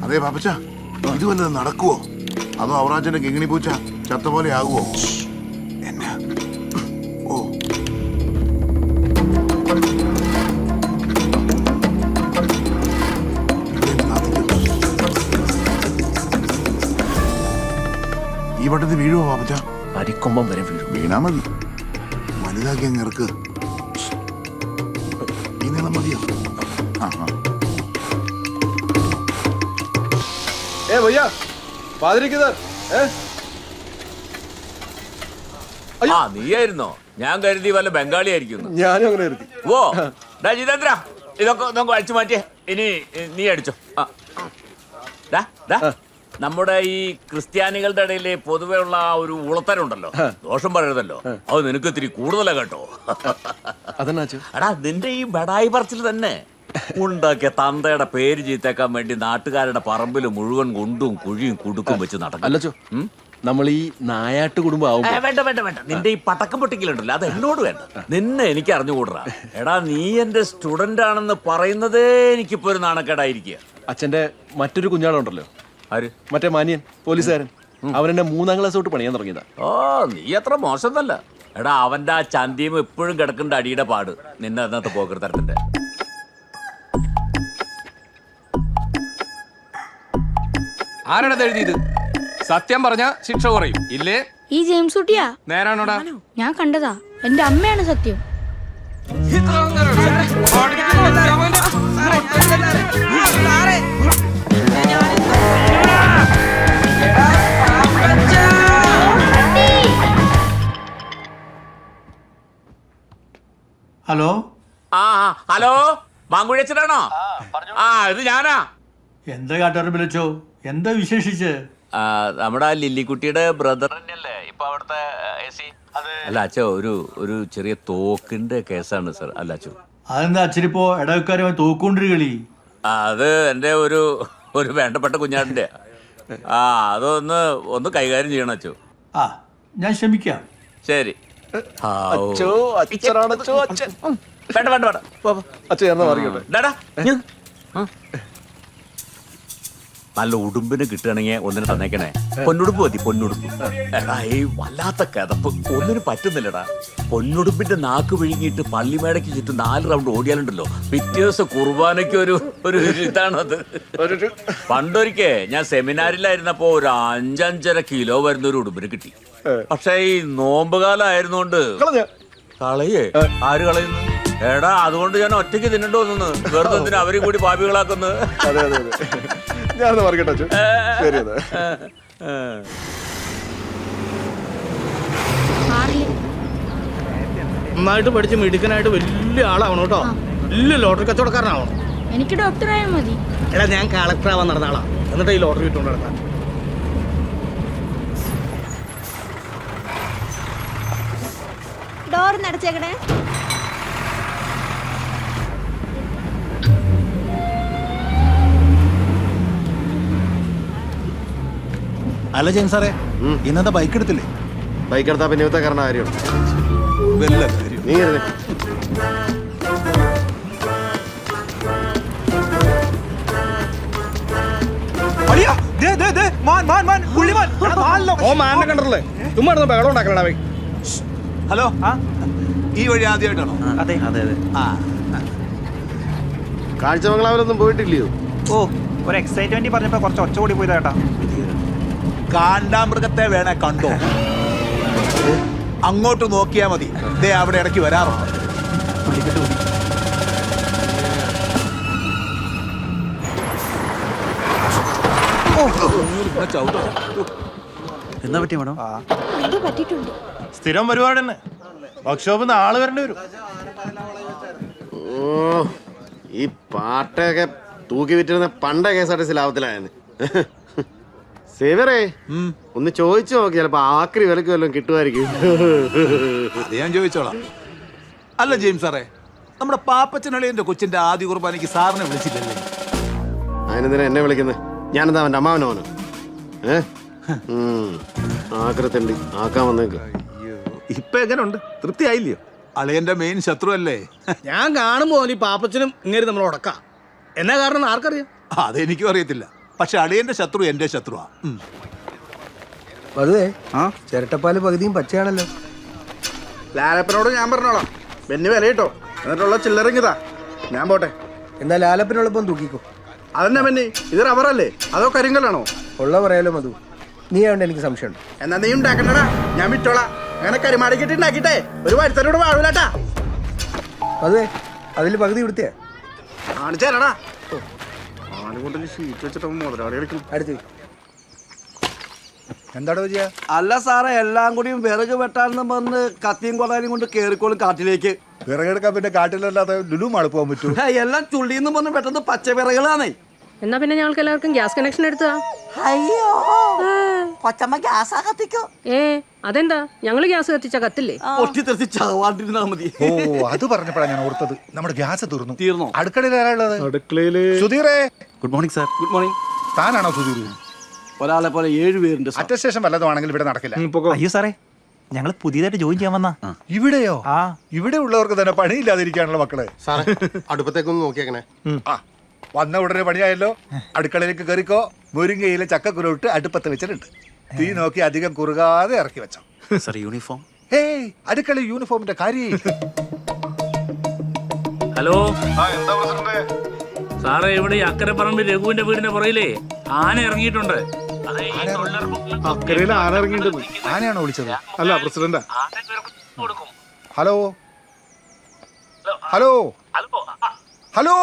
അതെ പാപ്പച്ച, ഇത് വല്ലതും നടക്കുവോ? അതോ അവറാച്ചന്റെ കിങ്ങിണി പൂച്ച ചത്ത പോലെ ആകുവോ? എന്നാ ഓ ഈ വട്ടത്തിൽ വീഴുവോ പാപ്പച്ച? അരിക്കൊമ്പം വരെ വീഴും. വീണാ മതി, വലുതാക്കി അങ്ങ് ഇറക്ക്. ഈ നീളം മതിയോ? भैया पादरी किधर? നീയായിരുന്നോ? ഞാൻ കരുതി വല്ല ബംഗാളി ആയിരിക്കുന്നു. ഞാനും അങ്ങനെ കരുതി. ഓ ജിതേന്ദ്ര, ഇതൊക്കെ നമുക്ക് അടിച്ചു മാറ്റിയേ. ഇനി നീ അടിച്ചോ. നമ്മുടെ ഈ ക്രിസ്ത്യാനികളുടെ ഇടയിൽ പൊതുവെ ഉള്ള ഒരു ഉളത്തരുണ്ടല്ലോ, ദോഷം പറയരുതല്ലോ, അത് നിനക്ക് ഇത്തിരി കൂടുതലാ കേട്ടോ. എടാ നിന്റെ ഈ ബടായി പറച്ചിൽ തന്നെ ഉണ്ടാക്കിയ തന്തയുടെ പേര് ചീത്തേക്കാൻ വേണ്ടി നാട്ടുകാരുടെ പറമ്പിൽ മുഴുവൻ കൊണ്ടും കുഴിയും കുടുക്കും വെച്ച് നടക്കും. നമ്മൾ ഈ നായാട്ട് കുടുംബം വേണ്ട വേണ്ട വേണ്ട, നിന്റെ ഈ പടക്കം പൊട്ടിക്കലുണ്ടല്ലോ അത് എന്നോട് വേണ്ട. നിന്നെ എനിക്ക് അറിഞ്ഞുകൂടാ. എടാ നീ എന്റെ സ്റ്റുഡന്റ് ആണെന്ന് പറയുന്നതേ എനിക്കിപ്പോ ഒരു നാണക്കേടായിരിക്കുക. അച്ഛന്റെ മറ്റൊരു കുഞ്ഞാളുണ്ടല്ലോ, ആര്? മറ്റേ മാനിയൻ പോലീസുകാരൻ. അവൻ എന്നെ 3ാം ക്ലാസ് തൊട്ട് പണിയാൻ തുടങ്ങിയതാ. ഓ നീ അത്ര മോശമല്ല. എടാ അവന്റെ ആ ചന്തിയും എപ്പോഴും കിടക്കേണ്ട അടിയുടെ പാട് നിന്നെ അതിനകത്ത് പോക്കൃത്തരത്തിന്റെ. ആരാണത് എഴുതിയത്? സത്യം പറഞ്ഞ ശിക്ഷ കുറയും ഇല്ലേ? ഈ ജെയിംസ് കുട്ടിയാ. നേരാണോടാ? ഞാൻ കണ്ടതാ, എന്റെ അമ്മയാണ് സത്യം. ഹലോ ഹലോ മാങ്കുഴിയച്ചനാണോ? ഇത് ഞാനാ. എന്താ കാട്ടുകാരൻ വിളിച്ചോ? എന്താ വിശേഷിച്ച്? നമ്മുടെ ലില്ലിക്കുട്ടിയുടെ ബ്രദർ തന്നെയല്ലേ ഇപ്പൊ അവിടുത്തെ AC? അല്ല അച്ഛോ, ഒരു ചെറിയ തോക്കിന്റെ കേസാണ് സർ. അല്ല അച്ഛോ, അതെന്താ അച്ഛനിപ്പോ ഇടവക്കാരുമായി തോക്കൊണ്ടൊരു കളി? അത് എന്റെ ഒരു വേണ്ടപ്പെട്ട കുഞ്ഞാടിന്റെ. അതൊന്ന് കൈകാര്യം ചെയ്യണം അച്ഛോ. ഞാൻ ശ്രമിക്കാം. ശരി. വേണ്ട വേണ്ട വേണ്ട, നല്ല ഉടുമ്പിന് കിട്ടുകയാണെങ്കിൽ ഒന്നിന് തന്നേക്കണേ. പൊന്നുടുപ്പ് മതി, പൊന്നുടുപ്പ്. എടാ ഈ വല്ലാത്ത കിതപ്പ് ഒന്നിനും പറ്റുന്നില്ലടാ. പൊന്നുടുപ്പിന്റെ നാക്ക് വിഴുങ്ങിയിട്ട് പള്ളിമേടയ്ക്ക് ചുറ്റും 4 റൗണ്ട് ഓടിയാലുണ്ടല്ലോ, പിറ്റേ ദിവസം കുർബാനയ്ക്ക് ഒരു ഇതാണത്. പണ്ടൊരിക്കേ ഞാൻ സെമിനാറിലായിരുന്നപ്പോ ഒരു 5-5.5 കിലോ വരുന്ന ഒരു ഉടുമ്പിന് കിട്ടി. പക്ഷെ ഈ നോമ്പുകാലം ആയിരുന്നോണ്ട് കളയേ. ആര് കളയുന്നു? എടാ അതുകൊണ്ട് ഞാൻ ഒറ്റയ്ക്ക് തിന്നിട്ട് വന്നു. വെറുതെ എന്തിനാ അവരും കൂടി പാപികളാക്കുന്നത്? നന്നായിട്ട് പഠിച്ച് മിടുക്കനായിട്ട് വലിയ ആളാവണം കേട്ടോ. വലിയ ലോട്ടറി കച്ചവടക്കാരനാവണം. എനിക്ക് ഡോക്ടറായാൽ മതി. എടാ ഞാൻ കളക്ടർ ആവാൻ നടന്ന ആളാ, എന്നിട്ട് ഈ ലോട്ടറി ഇട്ടുകൊണ്ട് നടത്താൻ. ഡോർ നടച്ചേക്കണേ. അല്ല ജെയിംസ് സാറേ, ഇന്നത്തെ ബൈക്ക് എടുത്തില്ലേ? ബൈക്ക് എടുത്താ പിന്നെ ഇവത്തെ കാരണം കാര്യമാണ്. നീ ഓ മാനെ കണ്ടല്ലേ, ചുമ്മാ ബഹളം ഉണ്ടാക്കണ. ഹലോ, ഈ വഴി ആദ്യമായിട്ടാണോ? അതെ അതെ അതെ. കാഴ്ചമംഗലാവിലൊന്നും പോയിട്ടില്ലയോ? ഓ ഒരു എക്സൈറ്റ്മെന്റ് പറഞ്ഞപ്പോ കുറച്ച് ഒച്ച കൂടി പോയതാ കേട്ടാ. കാണ്ടാമൃഗത്തെ വേണേ കണ്ടോ? അങ്ങോട്ട് നോക്കിയാ മതി, ദേ അവിടെ ഇടയ്ക്ക് വരാറുണ്ട്. എന്താ പറ്റിയ മേഡം? എന്തോ പറ്റിയിട്ടുണ്ട്. സ്ഥിരം പരിപാടി തന്നെ. വർക്ക്ഷോപ്പിൽ ആള് വരേണ്ടി വരും. ഓ ഈ പാട്ടൊക്കെ തൂക്കി വിറ്റിരുന്ന പണ്ടേ KSRTC ലാഭത്തിലായെന്ന്. സേവറേ ഒന്ന് ചോദിച്ചു നോക്കി, ചിലപ്പോ ആക്രി വിലക്ക് വല്ലതും കിട്ടുമായിരിക്കും. അത് ഞാൻ ചോദിച്ചോളാം. അല്ല ജെയിംസ് സാറേ, നമ്മുടെ പാപ്പച്ചനളിയന്റെ കൊച്ചിന്റെ ആദ്യ കുർബാനയ്ക്ക് സാറിനെ വിളിച്ചില്ലല്ലേ? അതിനെന്തിനാ എന്നെ വിളിക്കുന്നത്? ഞാനെന്താ അവന്റെ അമ്മാവനോനോ? ആക്രത്തുണ്ട് ആക്കാൻ വന്നേക്ക്. ഇപ്പൊ എങ്ങനെയുണ്ട്? തൃപ്തിയായില്ലയോ? അളിയന്റെ മെയിൻ ശത്രു അല്ലേ? ഞാൻ കാണുമ്പോ ഈ പാപ്പച്ചനും ഇങ്ങനെ നമ്മൾ ഉടക്കാം. എന്നാ കാരണം ആർക്കറിയാം? അതെനിക്കും അറിയത്തില്ല. പക്ഷെ അളിയന്റെ ശത്രു എന്റെ ശത്രുവാ. അതുവേ ചിരട്ടപ്പാല് പകുതിയും പച്ചയാണല്ലോ. ലാലപ്പനോട് ഞാൻ പറഞ്ഞോളാം, ബെന്നി വില കിട്ടോ, എന്നിട്ടുള്ള ചില്ലറിങ്ങിതാ, ഞാൻ പോട്ടെ. എന്നാൽ ലാലപ്പനോടൊപ്പം തൂക്കിക്കോ. അതെന്നാ ബെന്നി, ഇത് റബ്ബറല്ലേ അതോ കരിങ്കല്ലാണോ? ഉള്ള പറയാലോ മധു, നീ ആവണ്ട എനിക്ക് സംശയമുണ്ട്. എന്നാ നീ ഉണ്ടാക്കണ്ടടാ, ഞാൻ വിറ്റോളാം. അങ്ങനെ കരിമാടിക്കിട്ട് ഉണ്ടാക്കിട്ടെ ഒരു വരുത്തനോട് വാഴൂലാട്ടാ. അതുവേ അതിൽ പകുതി ഇവിടുത്തെ കാണിച്ചേരടാ. ആലുകൊണ്ടിൽ ഷീറ്റ് വെച്ചിട്ട് മുതലാളി കളിക്കും. അടുത്ത് എന്താടോ ചെയ്യാ? അല്ല സാറേ, എല്ലാം കൂടി വിറക് വെട്ടാനെന്ന് പറഞ്ഞ് കത്തിയും കൊടാനും കൊണ്ട് കേറിക്കോളും കാട്ടിലേക്ക്. വിറകെടുക്കാൻ പിന്നെ കാട്ടിലല്ലാതെ ലുലു മാള് പോകാൻ പറ്റൂ? എല്ലാം ചുള്ളിന്ന് പറഞ്ഞ് പെട്ടെന്ന് പച്ച വിറകളാണേ. എന്നാ പിന്നെ ഞങ്ങൾക്ക് എല്ലാവർക്കും ഗ്യാസ് കണക്ഷൻ എടുത്താ. അയ്യോ, കൊച്ചമ്മ ഗ്യാസാ കത്തിക്കോ. അതെന്താ, ഞങ്ങള് ഗ്യാസ് കത്തിച്ചാ കത്തില്ലേ? പൊട്ടിത്തെറിച്ച് ചാവാണ്ടിരുന്നാ മതി. ഓ, അത് പറഞ്ഞപ്പോഴാണ് ഞാൻ ഓർത്തത്, നമ്മുടെ ഗ്യാസ് തീർന്നു. അടുക്കളയിൽ ആരാളുള്ളത്? അടുക്കളയില് സുധീറേ. Good morning sir. Good morning. താനാണോ സുധീർ? ഒരാളെ പോലെ 7 പേരുണ്ട്. അറ്റസ്റ്റേഷൻ വല്ലതുമാണെങ്കിൽ ഇവിടെ നടക്കില്ല. അയ്യോ സാറേ, ഞങ്ങൾ പുതിയതായിട്ട് ജോയിൻ ചെയ്യാൻ വന്നാ. ഇവിടെയോ? ഇവിടെ ഉള്ളവർക്ക് തന്നെ പണിയില്ലാതിരിക്കാനുള്ള മക്കളെ. സാറേ, അടുപ്പത്തേക്കൊന്ന് നോക്കിയേക്കണേ. ആ, വന്ന ഉടനെ പണിയായല്ലോ. അടുക്കളയിലേക്ക് കയറിക്കോ. മുരിങ്ങയിലെ ചക്കക്കുരുട്ട് അടുപ്പത്ത് വെച്ചിട്ടുണ്ട്. തീ നോക്കി അധികം കുറുകാതെ ഇറക്കി വെച്ചോ. Sir uniform. ഏയ്, അടുക്കള യൂണിഫോമിന്റെ കാര്യം. ഹലോ സാറേ, ഇവിടെ ഈ അക്കരപ്പറമ്പ് രഘുവിന്റെ വീടിന്റെ പുറയിലേ ആന ഇറങ്ങിയിട്ടുണ്ട്. അക്കരയിൽ ആന ഇറങ്ങിയിട്ടുണ്ട്. ആനയാണോ വിളിച്ചത്? അല്ല, പ്രസിഡന്റാ. ഹലോ ഹലോ ഹലോ,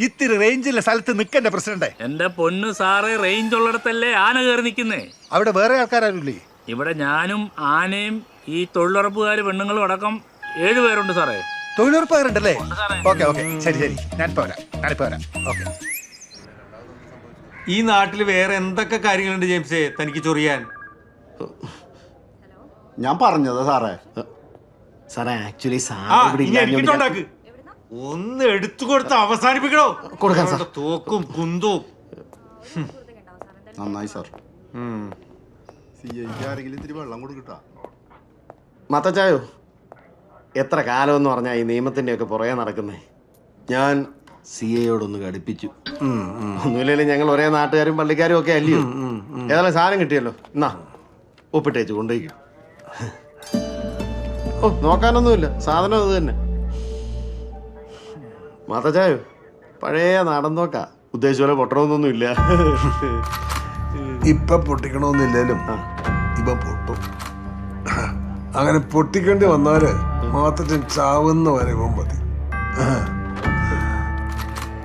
ഇത്തിരി റേഞ്ചിലെ സ്ഥലത്ത് നിൽക്കണ്ടേ പ്രസിഡന്റ്? എന്റെ പൊന്ന് സാറേ, റേഞ്ച് ഉള്ളിടത്തല്ലേ ആന കയറി നിൽക്കുന്നേ. അവിടെ വേറെ ആൾക്കാരില്ലേ? ഇവിടെ ഞാനും ആനയും ഈ തൊഴിലുറപ്പുകാര് പെണ്ണുങ്ങളും അടക്കം 7 പേരുണ്ട് സാറേ. തൊഴിലുറപ്പുകാരുണ്ടല്ലേ? ഓക്കെ ഓക്കെ, ശരി ശരി, ഞാനിപ്പോ വരാം. ഓക്കെ. ഈ നാട്ടിൽ വേറെ എന്തൊക്കെ കാര്യങ്ങളുണ്ട് ജെയിംസേ തനിക്ക് ചൊറിയാൻ? ഞാൻ പറഞ്ഞതാ സാറേ. സാറേ, ആക്ച്വലി എനിക്കുണ്ടാക്ക്. ഒന്ന് എടുത്തു കൊടുത്ത് അവസാനിപ്പിക്കണോ? കൊടുക്കാം സാർ. തോക്കും കുന്തവും. നന്നായി സാർ. വെള്ളം കൊടുക്കട്ടാ. മത്തച്ചായോ, എത്ര കാലമെന്ന് പറഞ്ഞാൽ ഈ നിയമത്തിൻ്റെ ഒക്കെ പുറകെ നടക്കുന്നേ. ഞാൻ CAയോടൊന്ന് ഘടിപ്പിച്ചു. ഒന്നുമില്ലെങ്കിലും ഞങ്ങൾ ഒരേ നാട്ടുകാരും പള്ളിക്കാരും ഒക്കെ അല്ലയോ. ഏതായാലും സാധനം കിട്ടിയല്ലോ, എന്നാ ഒപ്പിട്ടേച്ച് കൊണ്ടുപോയിക്കും. ഓ, നോക്കാനൊന്നുമില്ല, സാധനം അത് തന്നെ. മാത്തച്ചായോ, പഴയ നാടൻ നോക്കാ. ഉദ്ദേശിച്ച പോലെ പൊട്ടണമെന്നൊന്നും ഇല്ല. ഇപ്പൊ പൊട്ടിക്കണമെന്നില്ലേലും ഇപ്പൊ പൊട്ടും. അങ്ങനെ പൊട്ടിക്കേണ്ടി വന്നാല് മാത്രം ചാവുന്ന വരെ മതി.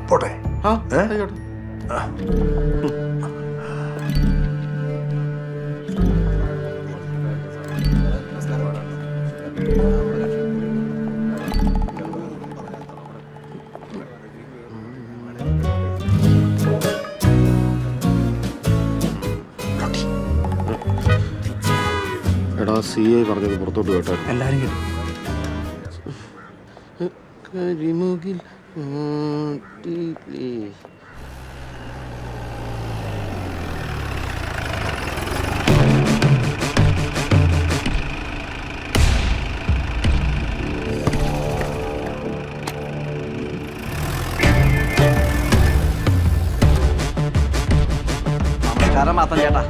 പോട്ടെ. ആയിക്കോട്ടെ. എടാ, CA പറഞ്ഞത് പുറത്തോട്ട് കേട്ടോ. എല്ലാരും കേട്ടു. കരിമുകിൽ നമസ്കാരം മാത്രം ചേട്ടാ.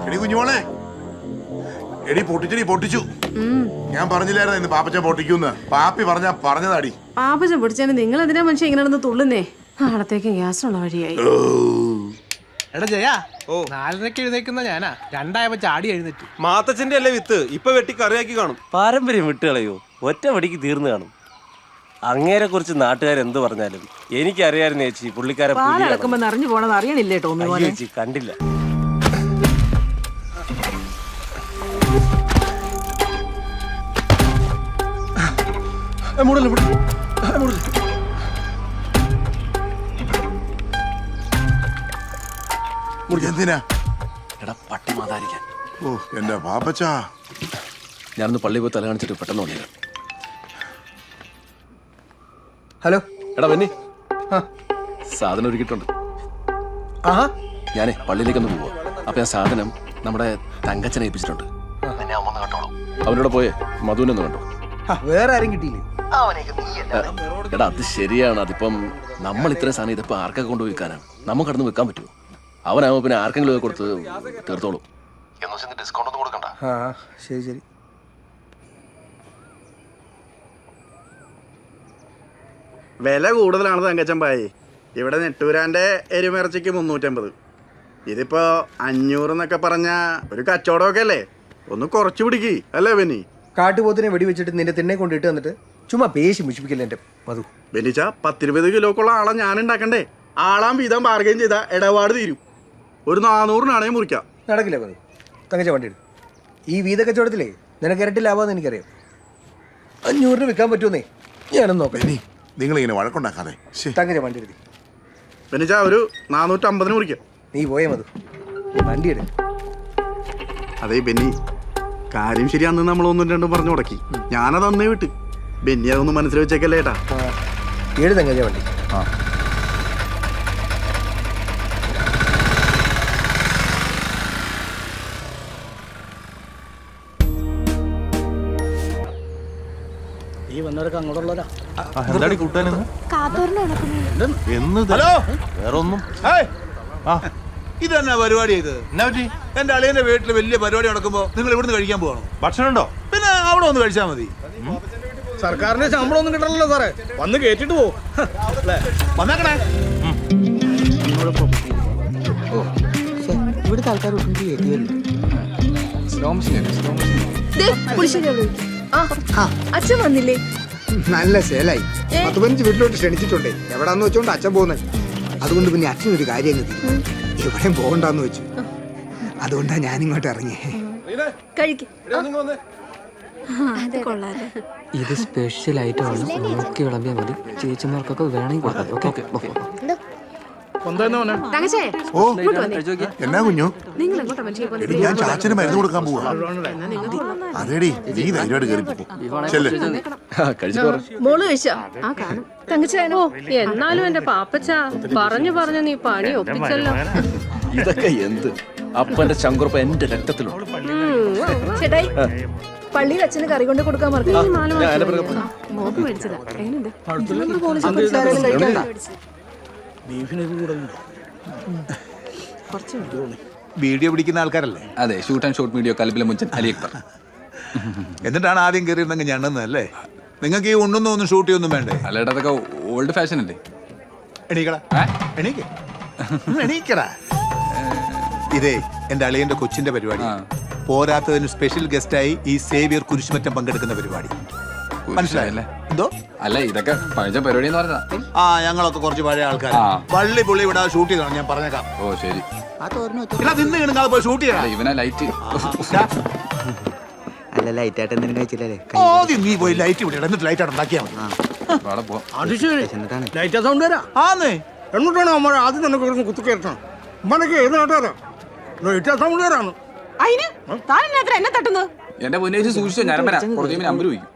എടി കുഞ്ഞുമോളെ, എടി പൊട്ടിച്ചു. ഞാൻ പറഞ്ഞില്ലായിരുന്നു ഇന്ന് പാപ്പച്ച പൊട്ടിക്കൂന്ന്. പാപ്പി പറഞ്ഞതാടി. പാപ്പച്ച പൊടിച്ചാലും നിങ്ങൾ എന്തിനാ മനുഷ്യ ഇങ്ങനെ നടന്ന് തുള്ളുന്നേ? നാളത്തേക്ക് ഗ്യാസിനുള്ള വഴിയായി. എടാ ജയ, 4:30 എഴുന്നേക്കുന്ന ഞാനാ 2 ചാടി എഴുന്നേറ്റ്. മാത്തച്ഛന്റെ അല്ലേ വിത്ത് ഇപ്പൊ വെട്ടി കറിയാക്കി കാണും. പാരമ്പര്യം വിട്ടുകളയോ, ഒറ്റ വടിക്ക് തീർന്നു കാണും. അങ്ങേരെ കുറിച്ച് നാട്ടുകാരെന്ത് പറഞ്ഞാലും എനിക്കറിയായിരുന്നു ചേച്ചി. പുള്ളിക്കാരെ നിറഞ്ഞു പോണത് അറിയണില്ലേട്ടോ. ചേച്ചി കണ്ടില്ല. മൂടല്ലേ എന്തിനാ? എടാ പട്ടി മാതാരിക്കാൻ. ഓ എന്റെ പാപ്പച്ചാ. ഞാനൊന്ന് പള്ളി പോയി തല കാണിച്ചിട്ട് പെട്ടെന്ന് വന്നില്ല. ഹലോ. എടാ ബെന്നി, സാധനം ഒരുക്കിയിട്ടുണ്ട്. ആഹാ. ഞാനേ പള്ളിയിലേക്കൊന്ന് പോവാ. അപ്പൊ ഞാൻ സാധനം നമ്മുടെ തങ്കച്ചനെ ഏൽപ്പിച്ചിട്ടുണ്ട്. അവനോട് പോയേ മധുവിനൊന്ന് കണ്ടു. വേറെ ആരും കിട്ടിയില്ലേ? എടാ അത് ശരിയാണ്. അതിപ്പം നമ്മൾ ഇത്രയും സാധനം ഇതിപ്പോ ആർക്കൊക്കെ കൊണ്ട് വിൽക്കാനാണ്? നമുക്ക് കടന്ന് വിൽക്കാൻ പറ്റുമോ? അവനാവുമ്പോ പിന്നെ ആർക്കെങ്കിലും കൊടുത്ത് തീർത്തോളും. ഡിസ്കൗണ്ട് ഒന്നും കൊടുക്കണ്ട. ആ ശരി ശരി. വില കൂടുതലാണ് തങ്കച്ചമ്പായി. ഇവിടെ നെട്ടൂരാൻ്റെ എരുമിറച്ചിക്ക് 350. ഇതിപ്പോ 500 എന്നൊക്കെ പറഞ്ഞ ഒരു കച്ചവടമൊക്കെ അല്ലേ? ഒന്ന് കുറച്ച് പിടിക്ക് അല്ലേ ബെന്നി? കാട്ടുപോത്തിനെ വെടിവെച്ചിട്ട് നിന്റെ തിന്നെ കൊണ്ടിട്ട് വന്നിട്ട് ചുമ്മാ പേശി മുഷിപ്പിക്കില്ല എൻ്റെ മധു. ബെന്നിച്ച 10-20 കിലോക്കുള്ള ആളെ ഞാൻ ഉണ്ടാക്കണ്ടേ? ആളാം വീതം ബാർഗൈൻ ചെയ്ത ഇടപാട് തീരും. ഒരു 400 മുറിക്കാം. നടക്കില്ല മധു. തങ്കച്ച വണ്ടി എടുക്കും. ഈ വീത കച്ചവടത്തിലേ നിനക്ക് ഇരട്ടി ലാഭമെന്ന് എനിക്കറിയാം. 500 വിൽക്കാൻ പറ്റുമെന്നേ ഞാനൊന്ന് നോക്കാം. ബെന്നി നിങ്ങളിങ്ങനെ വഴക്കുണ്ടാക്കാതെ. തങ്കച്ച വണ്ടി എടുക്കും. ബെന്നിച്ച ഒരു 450 മുറിക്കാം. നീ പോയേ മധു. വണ്ടി എടുക്കും. അതേ ബെന്നി, കാര്യം ശരി. അന്ന് നമ്മൾ 1-2 പറഞ്ഞു മുടക്കി. ഞാനത് അന്നേ വിട്ട്. ബെന്നി അതൊന്ന് മനസ്സിൽ വെച്ചേക്കല്ലേ ഏട്ടാ. ഏഴ് തങ്കച്ച വണ്ടി. ഈ വന്നവരൊക്കെ അങ്ങോട്ടുള്ളവരാ. എന്താടി കൂട്ടാനെന്ന്? എന്ന് ഹലോ. വേറെ ഒന്നും. ഇത് തന്നെ പരിപാടി ഇത്. എന്നാ പറ്റി? എന്റെ അളിയന്റെ വീട്ടിൽ വലിയ പരിപാടി നടക്കുമ്പോ നിങ്ങൾ ഇവിടുന്ന് കഴിക്കാൻ പോകണം. ഭക്ഷണം ഉണ്ടോ? പിന്നെ അവിടെ ഒന്ന് കഴിച്ചാൽ മതി. സർക്കാരിന്റെ ശമ്പളം ഒന്നും കിട്ടണല്ലോ സാറേ. വന്ന് കേട്ടിട്ട് പോ. വന്നേക്കണേ. ഇവിടുത്തെ ആൾക്കാർ അച്ഛൻ വന്നില്ലേ? നല്ല സേലായി. 15 വീട്ടിലോട്ട് ക്ഷണിച്ചിട്ടുണ്ടേ. എവിടാന്ന് വെച്ചോണ്ട് അച്ഛൻ പോകുന്നത്. അതുകൊണ്ട് പിന്നെ അച്ഛനൊരു കാര്യം എവിടെയും പോകണ്ടെന്ന് വെച്ചു. അതുകൊണ്ടാ ഞാനിങ്ങോട്ട് ഇറങ്ങി. ഇത് സ്പെഷ്യൽ ഐറ്റം ആണ്. നോക്കി വിളമ്പിയാൽ മതി. ചേച്ചിമാർക്കൊക്കെ വേണമെങ്കിൽ കൊടുക്കാം. ഓ എന്നാ കുഞ്ഞു? നിങ്ങൾ എങ്ങോട്ടാ മനുഷ്യ? എടി ഞാൻ ചാച്ചന് മരുന്ന് കൊടുക്കാൻ പോവാ. അതേടി നീ ധൈര്യമായിട്ട് കയറി. മോള് കഴിച്ചോ? ആ കാണും. തങ്കച്ചേനോ എന്നാലും എന്റെ പാപ്പച്ച പറഞ്ഞു നീ പണി ഒപ്പിച്ചല്ലോ. ഇതൊക്കെ എന്ത്? അപ്പന്റെ ചങ്കുറപ്പ് എന്റെ രക്തത്തിലുണ്ട്. ചേട്ടായി പള്ളിയിൽ അച്ഛന് കറി കൊണ്ട് കൊടുക്കാൻ മറന്നു. മോക്ക് മേടിച്ചതാ. വീഡിയോ പിടിക്കുന്ന ആൾക്കാരല്ലേ? അതെ, ഷൂട്ട് ആൻഡ് ഷോട്ട് വീഡിയോ കലപ്പിലെ മുഞ്ചൻ അലി അക്ബർ. എന്നിട്ടാണ് ആദ്യം കയറിയിരുന്നെങ്കിൽ ഞണ്ടെന്നല്ലേ? നിങ്ങൾക്ക് ഈ ഒന്നും ഷൂട്ട് ചെയ്യൊന്നും വേണ്ടേ? അല്ലേട്ടാ അതൊക്കെ ഓൾഡ് ഫാഷൻ അല്ലേ? എണീക്കടാ. എണീക്കടാ. ഇതേ എന്റെ അളിയന്റെ കൊച്ചിന്റെ പരിപാടി. പോരാത്തതിന് സ്പെഷ്യൽ ഗസ്റ്റായി ഈ സേവിയർ കുരിശുമറ്റം പങ്കെടുക്കുന്ന പരിപാടി. മനസ്സിലായല്ലേ? എന്തോ അല്ല, ഇതൊക്കെ പഴയ പരിപാടി എന്ന് പറഞ്ഞതാ. ഞങ്ങളൊക്കെ കുറച്ച് പഴയ ആൾക്കാർ. പള്ളി പുള്ളി ഇവിടെ ഷൂട്ട് ചെയ്തതാണ്. ഞാൻ പറഞ്ഞേക്കാം. ഓ ശരി. നിന്ന് കിണങ്ങാതെ പോയി ഷൂട്ട് ചെയ്യണം. ഇവനാ ലൈറ്റ്. അല്ല ലൈറ്റ് ആയിട്ട് എന്തെങ്കിലും കഴിച്ചില്ലേ? ആദ്യം നീ പോയി ലൈറ്റ് വിടണം. എന്നിട്ട് ലൈറ്റ് ആയിട്ട് ഉണ്ടാക്കിയാൽ മതി. ലൈറ്റ് സൗണ്ട് വരാ. ആന്നേ എന്നിട്ടാണ് അമ്മ ആദ്യം തന്നെ കുത്തി കയറ്റണം. ഉമ്മനൊക്കെ ഏത് നാട്ടുകാരാ? ലൈറ്റ് സൗണ്ട് വരാണ്. എന്നെ തട്ടുന്നു? എന്റെ മുന്നേച്ച് സൂക്ഷിച്ചോ. ഞാൻ കുറച്ച് നമ്പർ ചോദിക്കും.